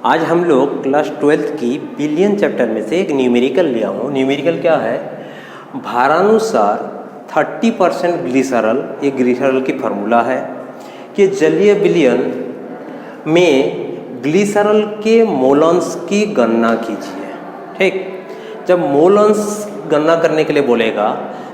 आज हम लोग क्लास 12th की बिलियन चैप्टर में से एक न्यूमेरिकल लिया हूँ। न्यूमेरिकल क्या है? भारानुसार 30% ग्लिसरॉल, एक ग्लिसरॉल की फार्मूला है कि जलीय विलयन में ग्लिसरॉल के मोलॉन्स की गणना कीजिए। ठीक, जब मोलॉन्स गणना करने के लिए बोलेगा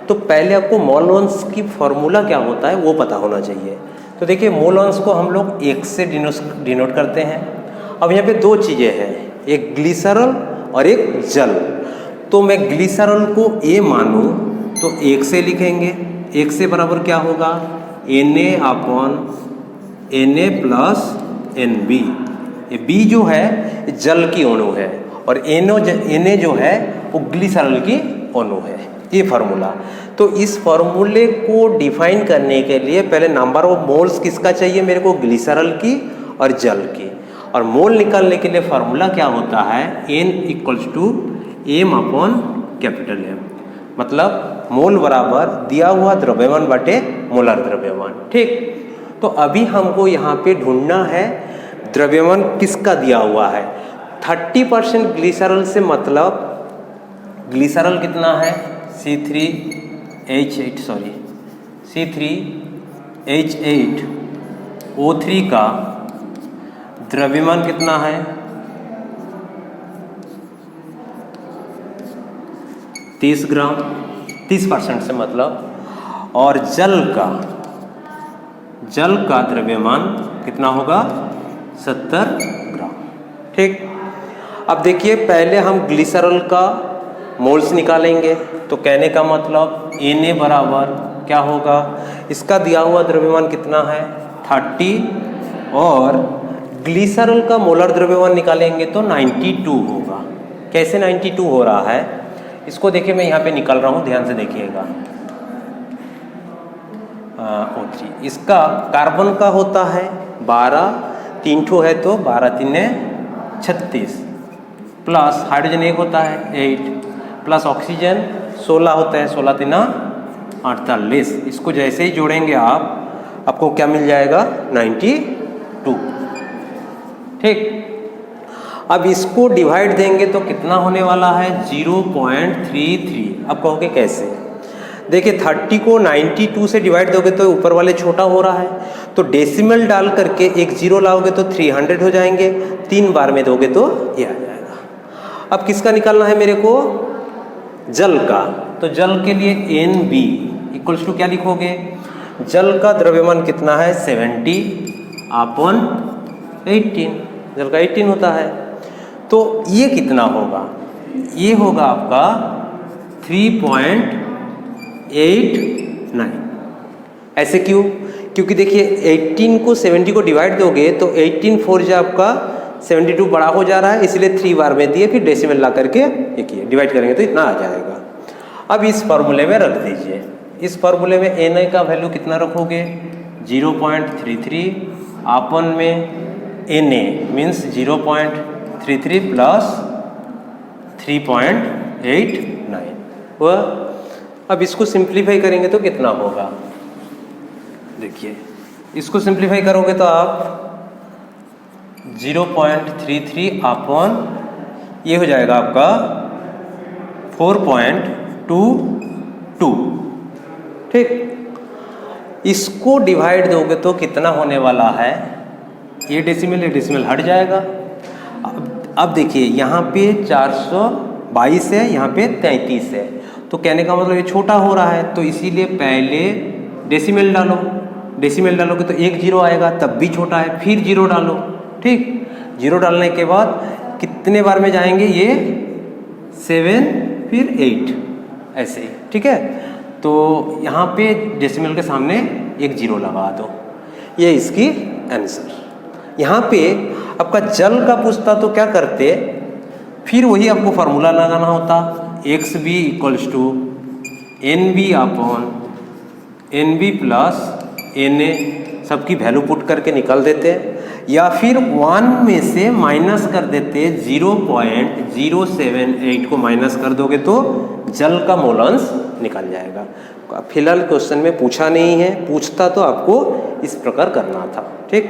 तो पहले आपको मोलॉन्स की फार्मूला क्या होता है वो पता होना चाहिए। तो देखिए, मोलॉन्स को हम लोग एक से डिनोट करते हैं। अब यहाँ पे दो चीज़ें हैं, एक ग्लिसरॉल और एक जल। तो मैं ग्लिसरॉल को ए मानूँ तो एक से लिखेंगे। एक से बराबर क्या होगा? Na plus NB। ये B जो है जल की अणु है और Na जो है वो ग्लिसरॉल की अणु है। ये फार्मूला। तो इस फार्मूले को डिफाइन करने के लिए पहले नंबर ऑफ मोल्स किसका चाहिए मेरे को? ग्लिसरॉल की और जल की। और मोल निकालने के लिए फार्मूला क्या होता है? N = M/M। मतलब मोल बराबर दिया हुआ द्रव्यमान बटे मोलर द्रव्यमान। ठीक, तो अभी हमको यहाँ पे ढूंढना है द्रव्यमान किसका दिया हुआ है। 30% ग्लिसरॉल से मतलब ग्लिसरॉल कितना है? C3H8O3 का द्रव्यमान कितना है? 30 ग्राम, 30% से मतलब। और जल का द्रव्यमान कितना होगा? 70 ग्राम। ठीक, अब देखिए पहले हम ग्लिसरॉल का मोल्स निकालेंगे। तो कहने का मतलब Na बराबर क्या होगा? इसका दिया हुआ द्रव्यमान कितना है? 30 और ग्लिसरॉल का मोलर द्रव्यमान निकालेंगे तो 92 होगा। कैसे 92 हो रहा है इसको देखिए, मैं यहाँ पे निकाल रहा हूँ, ध्यान से देखिएगा। O3 इसका कार्बन का होता है 12, 3 ठो है तो 12 × 36 प्लस हाइड्रोजन एक होता है 8 प्लस ऑक्सीजन 16 होता है, 16 × 48। इसको जैसे ही जोड़ेंगे आपको क्या मिल जाएगा? 92। ठीक, अब इसको डिवाइड देंगे तो कितना होने वाला है? 0.33। अब कहोगे कैसे? देखिए 30 को 92 से डिवाइड दोगे तो ऊपर वाले छोटा हो रहा है, तो डेसिमल डाल करके एक जीरो लाओगे तो 300 हो जाएंगे। 3 बार में दोगे तो ये आ जाएगा। अब किसका निकालना है मेरे को? जल का। तो जल के लिए NB = क्या लिखोगे? जल का द्रव्यमान कितना है? 70/18। जल का 18 होता है। तो ये कितना होगा? ये होगा आपका 3.89। ऐसे क्यों? क्योंकि देखिए 18 को 70 को डिवाइड दोगे तो 18 4 जा आपका 72 बड़ा हो जा रहा है, इसलिए 3 बार में दिए, फिर डेसिमल ला करके ये किए, डिवाइड करेंगे तो इतना आ जाएगा। अब इस फार्मूले में रख दीजिए। इस फार्मूले में Na का वैल्यू कितना रखोगे? 0.33 अपन में Na मीन्स 0.33 प्लस 3.89 हुआ। अब इसको सिंप्लीफाई करेंगे तो कितना होगा? देखिए, इसको सिंप्लीफाई करोगे तो आप 0.33 अपन ये हो जाएगा आपका 4.22। ठीक, इसको डिवाइड दोगे तो कितना होने वाला है? ये डेसिमल हट जाएगा। अब देखिए यहाँ पे 422 है, यहाँ पे 33 है, तो कहने का मतलब ये छोटा हो रहा है, तो इसीलिए पहले डेसिमल डालो। डेसिमल डालोगे तो एक जीरो आएगा, तब भी छोटा है, फिर जीरो डालो। ठीक, जीरो डालने के बाद कितने बार में जाएंगे? ये 7 फिर 8 ऐसे। ठीक है, तो यहाँ पे डेसिमल के सामने एक जीरो लगा दो। ये इसकी आंसर। यहाँ पे आपका जल का पूछता तो क्या करते? फिर वही आपको फार्मूला लगाना होता, XB = NB प्लस Na, सबकी वैल्यू पुट करके निकाल देते, या फिर 1 में से माइनस कर देते। 0.078 को माइनस कर दोगे तो जल का मोलॉन्स निकल जाएगा। फिलहाल क्वेश्चन में पूछा नहीं है, पूछता तो आपको इस प्रकार करना था। ठीक।